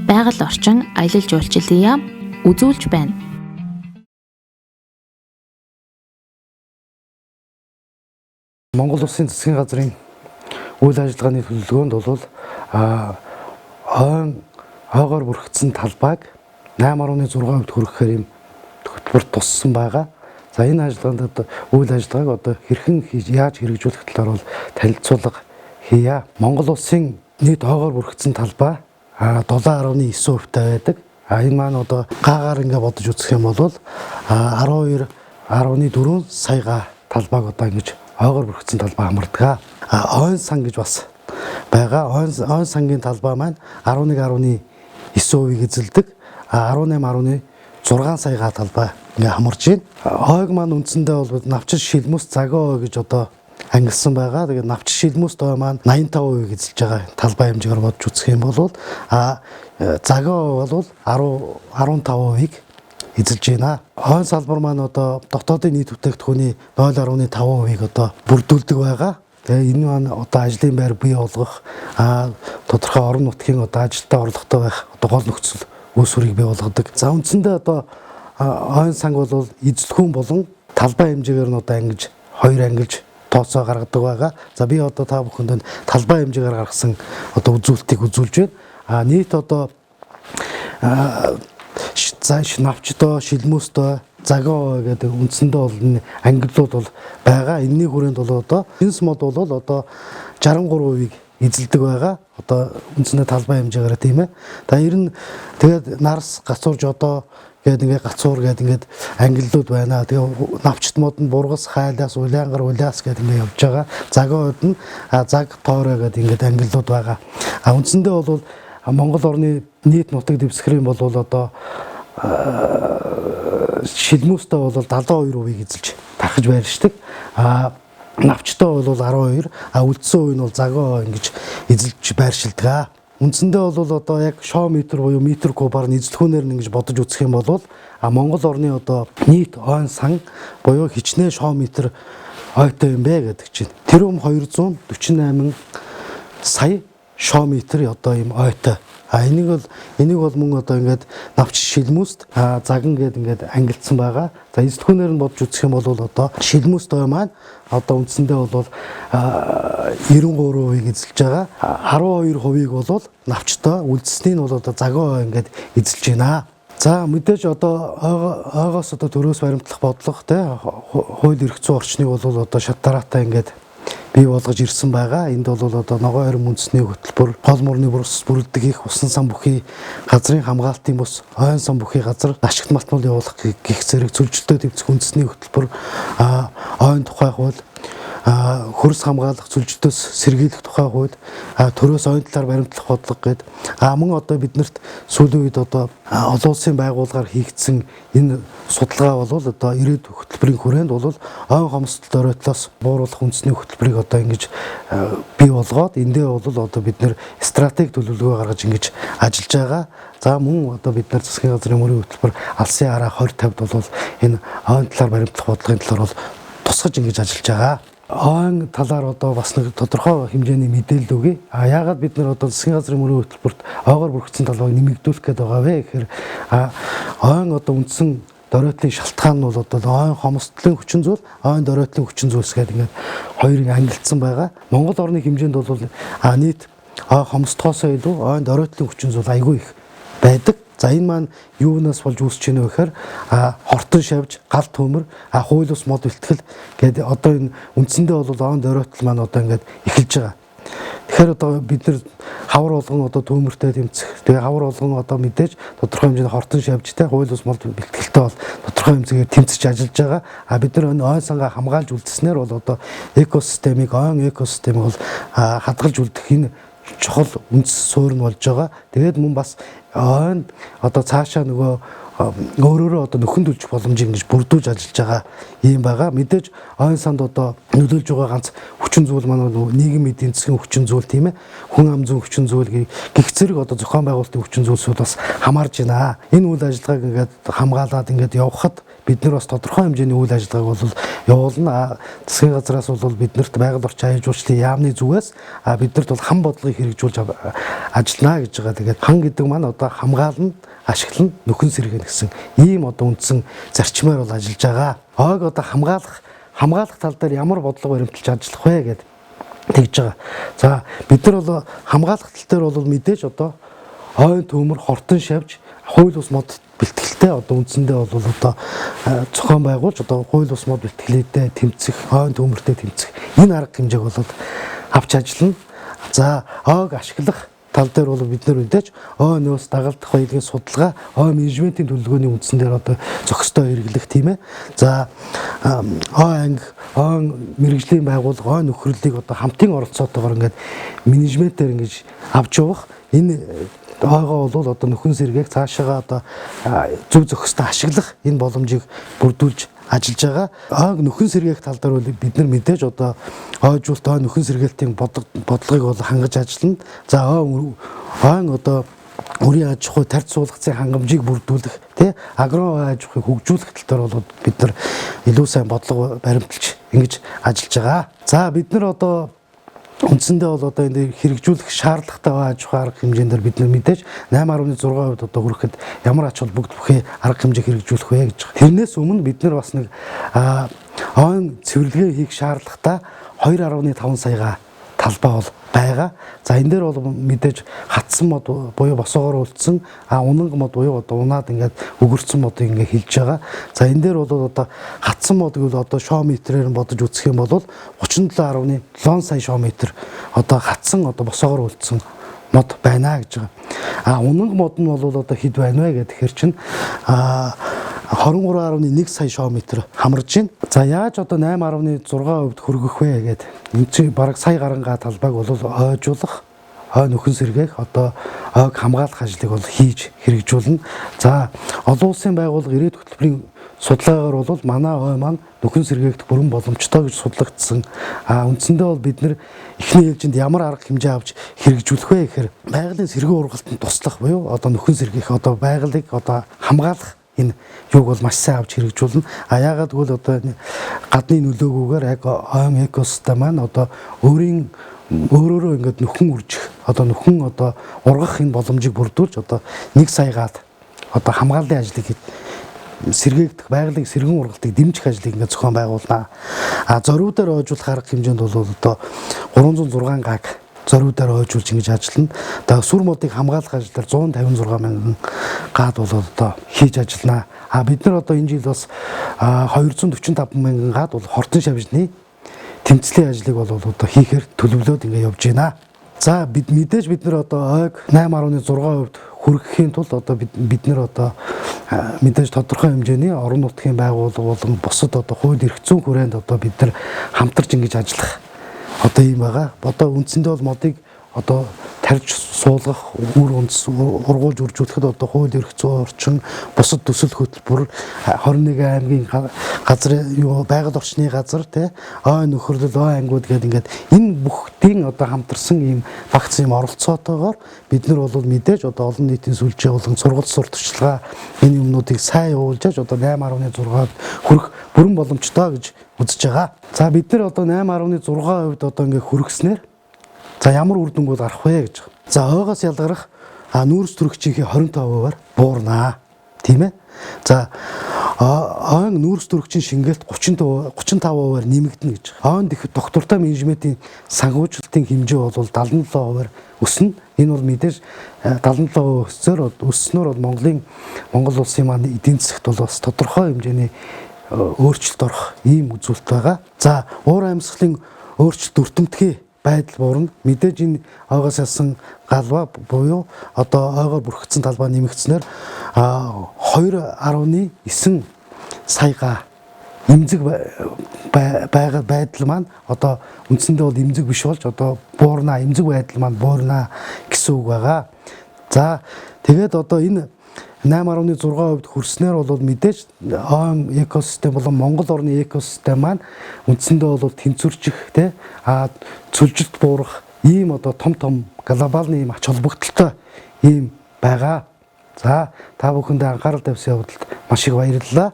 байгаль орчин аялал жуулчлалын яам үзүүлж байна. Монгол Улсын засгийн газрын үйл ажиллагааны төлөвлөгөөнд бол хойгоор бүрхэгдсэн талбайг 8.6% хүрэхээр юм хөтөлбөрт туссан байгаа. За энэ ажиллагаанд үйл ажиллагааг хэрхэн яаж хэрэгжүүлэх талаар бол танилцуулга хийя. Монгол Улсын нийт хойгоор бүрхэгдсэн талбай 7.9% байдаг. Энэ маань гаагаар ингээ бодож үзэх юм бол 12.4 сая талбайг ингэж хойгоор бүрхэгдсэн талбай хамардаг. Ойн сан гэж бас байгаа. Ойн сангийн талбай маань 11.9% эзэлдэг. 18.6 сая талбай ингээ хамарж байна. Хойг маань үндсэндээ бол навчир шилмүс загоо гэж ангилсан байгаа. Тэгээд навчир шилмүс тоо маань 85% эзэлж байгаа талбай хэмжээгээр бодж үзэх юм бол загоо бол 15% эзэлж байна. Хойн салбар маань дотоодын нийт бүтээгдэхүүний 0.5%-ийг бүрдүүлдэг байгаа. Тэгээ энэ маань ажлын байр бий болгох, тодорхой орон нутгийн ажилдаа орлоготой байх гол нөхцөл үүсвэрийг бий болгодог. За үндсэндээ хойн санг бол эзлэхүүн болон талбай хэмжээгээр нь ангиж хоёр ангилж тооцоо гаргадаг байгаа. За би та бүхэнд талбай хэмжээгээр гаргасан үзүүлэлтийг үзүүлж байна. Нийт навчдоо, шилмүстөө, загоо гэдэг үндсэндээ бол ангиллууд бол байгаа. Энэний хүрээнд Жинс мод бол 63%-ийг эзэлдэг байгаа. Үндсэндээ талбай хэмжээгээр тийм ээ. Тэгээд нарс гацуурж ингээд гацуур ингээд ангиллууд байна. Тэгээ навчт мод нь бургас, хайлаас, улаангар, улаас гэдэг ингээд явж байгаа. Загоод нь заг, тоорой гэдэг ингээд ангиллууд байгаа. Үндсэндээ бол Монгол орны нийт нутаг дэвсгэрийн бол шилмүстэй бол 72%-ийг эзэлж тархаж байршдаг. Навчтай бол 12, үлдсэн үе нь бол загоо ингэж эзэлж байршилдаг. Үндсэндээ бол яг шоо метр буюу метр кубаар нь эзлэхүүнээр нь ингэж бодож үзэх юм бол Монгол орны нийт ойн сан буюу хичнээн шоо метр ойтой юм бэ гэдэг чинь. Тэр 248 сая шоо метр ийм ойтой. Энийг бол мөн ингээд навч шилмүст заган ингээд ангилсан байгаа. За эзлэхүүнээр нь бодж үзэх юм бол шилмүст ой маань үндсэндээ бол 93%-ийг эзэлж байгаа. 12%-ийг бол навчтай, үлдсэний нь бол загоо ингээд эзэлж байна. За мэдээж ойгоос төрөөс баримтлах бодлого хууль эрх зүйн орчныг бол шат дараатай ингээд бий болгож ирсэн байгаа. Энд бол ногоон хорин үндэсний хөтөлбөр, гол мөрний бүрэлдэг их усан сан бүхий газрын хамгаалтын бус, ойн сан бүхий газар ашигт малтмал явуулах гих зэрэг зөвлөлтөд тэмцэх үндэсний хөтөлбөр, ойн тухай хууль, хөрс хамгаалах зөвлөлтөөс сэргийлэх тухай хууль, төрөөс ойн талаар баримтлах бодлого гээд мөн биднэрт сүүлийн үед олон улсын байгууллагаар хийгдсэн энэ судалгаа бол ирээдүйн хөтөлбөрийн хүрээнд бол ойн хомсдолд оройтлоос бууруулах үндэсний хөтөлбөрийг ингэж бий болгоод эндээ бол бид нэр стратеги төлөвлөгөө гаргаж ингэж ажиллаж байгаа. За мөн бид нар засгийн газрын мөрийн хөтөлбөр алсын хараа 2050-д бол энэ ойн талаар баримтлах бодлогын талаар бол тусгаж ингэж ажиллаж байгаа. Ойн талаар бас нэг тодорхой хэмжээний мэдээлэл өгье. Яагаад бид нар засгийн газрын мөрийн хөтөлбөрт ойгоор бүрхэгдсэн талбайг нэмэгдүүлэх гээд байгаа вэ гэхээр ойн үндсэн доройтлын шалтгаан нь бол ойн хомсдлын хүчин зүйл, ойн доройтлын хүчин зүйлс гэдэг ингээд хоёрыг ангилдсан байгаа. Монгол орны хэмжээнд бол нийт хомсдохоосоо илүү ойн доройтлын хүчин зүйл айгүй их байдаг. За энэ маань юунаас болж үүсэж байна вэ гэхээр хортон шавж, гал төмөр, хууль ус мод бэлтгэл гэдэг энэ үндсэндээ бол ойн доройтол маань ингээд эхэлж байгаа. Тэгэхээр бид нар хавар болгон төмөртэй тэмцэх. Тэгээ хавар болгон мэдээж тодорхой хэмжээний хортон шавжтай, хууль ус мод бэлтгэлтэй бол тодорхой хэмжээгээр тэмцэж ажиллаж байгаа. Бид нар ойн сангаа хамгаалж үлдснээр бол ойн экосистемийг бол хадгалж үлдэх энэ чухал үндэс суурь нь болж байгаа. Тэгээд мөн бас ойн цаашаа нөгөө өөрөөрөө одоо нөхөн төлчих боломжийг ингэж бүрдүүлж ажиллаж байгаа юм байгаа. Мэдээж ойн санд одоо нөлөөлж байгаа ганц хүчин зүйл манай нийгэм эдийн засгийн хүчин зүйл тийм ээ. Хүн ам зүйн хүчин зүйл гих зэрэг одоо зохион байгуулалтын хүчин зүйлсүүд бас хамаарж байна. Энэ үйл ажиллагааг ингээд хамгаалаад ингээд явхад бид нар бас тодорхой хэмжээний үйл ажиллагааг бол явуулна. Засгийн газраас бол биднэрт байгаль орчин аян жуулчлалын яамны зүгээс биднэрт бол хам бодлогыг хэрэгжүүлж ажиллана гэж байгаа. Тэгээд хан гэдэг маань одоо хамгаална, ашиглана, нөхөн сэргэнэ гэсэн ийм одоо үндсэн зарчмаар бол ажиллаж байгаа. Ойг одоо хамгаалах тал дээр ямар бодлого баримталж ажиллах вэ гэдэг тэгж байгаа. За бид нар бол хамгаалах тал дээр бол мэдээж одоо ойн төмөр хортон шавж хууль ус мод бэлтгэлтэй одоо үндсэндээ бол одоо зохион байгуулж одоо хууль ус мод бэлтгэлээдээ тэмцэх, ойн төмөртэй тэмцэх энэ арга хэмжээг болоод авч ажиллана. За ойг ашиглах тал дээр бол бид нар мэдээж ой нөөц дагалдах баялагын судалгаа, ой менежментийн төлөвлөгөөний үндсэн дээр одоо зохистой хэрэглэх тийм ээ. За ой анги, ой мэрэгжлийн байгууллага, ой нөхрөлийг одоо хамтын оролцоотойгоор ингээд менежментээр ингэж авч явах энэ ойгоо бол одоо нөхөн сэргээг цаашаага одоо зөв зохистой ашиглах энэ боломжийг бүрдүүлж ажиллаж байгаа. Ойг нөхөн сэргээх тал дээр бол бид нар мэдээж одоо ойжуулт ой нөхөн сэргээлтийн бодлогыг бол хангаж ажиллана. За ойн одоо өрийн аж ахуй тарц суулгацын хангамжийг бүрдүүлэх тий агро аж ахуйг хөгжүүлэх тал дээр бол бид нар илүү сайн бодлого баримталж ингэж ажиллаж байгаа. За бид нар одоо үндсэндээ бол одоо энэ хэрэгжүүлэх шаардлагатай аж ахуй арга хэмжээндээр бид нар мэдээж 8.6% одоо хүрэхэд ямар ач холбогдол бүхий арга хэмжээ хэрэгжүүлэх вэ гэж байгаа. Тэрнээс өмнө бид нар бас нэг ойн цэвэрлэгээ хийх шаардлагатай 2.5 саяга талбай бол байгаа. За энэ дээр бол мэдээж хатсан мод буюу босоогоор үлдсэн унанг мод буюу одоо унаад ингээд өгөрцөн модыг ингээд хилж байгаа. За энэ дээр бол одоо хатсан мод гэвэл одоо шоо метрээр бодож үзэх юм бол 37.7 сая шоо метр одоо хатсан одоо босоогоор үлдсэн мод байна гэж байгаа. Унанг мод нь бол одоо хэд байна вэ гэхээр чинь 23.1 сая шоо метр хамарж байна. За яаж одоо 8.6% хүргэх вэ гэдэг энэ чинь бараг сая гарангаа талбайг бол ойжуулах, ой нөхөн сэргээх одоо ойг хамгаалах ажлыг бол хийж хэрэгжүүлнэ. За олон улсын байгууллага ирээд хөтөлбөрийн судалгаагаар бол манай ой маань нөхөн сэргээгдэх бүрэн боломжтой гэж судлагдсан. Үндсэндээ бол бид нэр эхний ээлжинд ямар арга хэмжээ авч хэрэгжүүлэх вэ гэхээр байгалийн сэргээ ургалтанд туслах буюу одоо нөхөн сэргээх одоо байгалыг одоо хамгаалах энэ юуг бол маш сайн авч хэрэгжүүлнэ. Яагаад гэвэл одоо гадны нөлөөгөөр яг ойн экосистем маань одоо өөрөөрөө ингээд нөхөн үржих одоо нөхөн одоо ургах энэ боломжийг бүрдүүлж одоо 1 саягаад одоо хамгааллын ажлыг сэргээгдэх байгалийн сэргэн ургалтыг дэмжих ажлыг ингээд зохион байгуулнаа. Зориуд дээр ойжуулах арга хэмжээнд бол одоо 306 гааг зориудаар ойжуулж ингэж ажиллана. Одоо сүр модыг хамгаалах ажил дээр 156 мянган гад бол одоо хийж ажиллана. Бид нар одоо энэ жил бас 245 мянган гад бол хортон шавжны тэмцлийн ажлыг бол одоо хийхээр төлөвлөөд ингэ явж байна. За мэдээж бид нар одоо ойг 8.6% хүрэхийн тулд одоо бид нар одоо мэдээж тодорхой хэмжээний орон нутгийн байгууллага болон бусад одоо хууль эрх зүйн хүрээнд одоо бид нар хамтарч ингэж ажиллах одоо юм байгаа. Одоо үндсэндээ бол модыг одоо тарьж суулгах, үр үндэс ургуулж үржүүлэхэд одоо хууль эрх зүйн орчин, бусад төсөл хөтөлбөр 21 аймгийн газар байгаль орчны газар тий ой нөхөрлөл ой ангууд гэдэг ингээд энэ бүхтийн одоо хамтарсан ийм багц юм оролцоотойгоор бид нар бол мэдээж одоо олон нийтийн сүлжээ болон сургалт сурталчилгаа энэ юмнуудыг сайн явуулж одоо 8.6-д хүрэх бүрэн боломжтой гэж үзэж байгаа. За бид нар одоо 8.6% одоо ингээд хүргэснээр за ямар үр дүнг бол гарах вэ гэж. За ойгоос ялгарах нүүрс төрөгчийнхээ 25%-аар буурнаа. Тийм ээ. За ойн нүүрс төрөгчийн шингээлт 35%-аар нэмэгдэнэ гэж. Ойн доктортой менежментийн санхүүжилтийн хэмжээ бол 77%-аар өснө. Энэ бол мэдээж 77% өснөөр бол Монгол улсын маань эдийн засагт бол бас тодорхой хэмжээний өөрчлөлт орох ийм үзүүлэлт байгаа. За уур амьсгалын өөрчлөлт өртөмтгий байдал буурна. Мэдээж энэ ойгоос ялсан галбаа буюу одоо ойгоор бүрхэгдсэн талбай нэмэгдснээр 2.9 саяга эмзэг байдал маань одоо үндсэндээ бол эмзэг биш болж одоо буурна, эмзэг байдал маань буурна гэсэн үг байгаа. За тэгээд одоо энэ 8.6% хүрснээр бол мэдээж ООМ экосистем болон Монгол орны экосистем маань үндсэндээ бол тэнцвэржих те цөлжилт буурах ийм одоо том глобалны ийм ач холбогдолтой ийм байгаа. За та бүхэндээ анхаарал тавьсан явдалд маш их баярлалаа.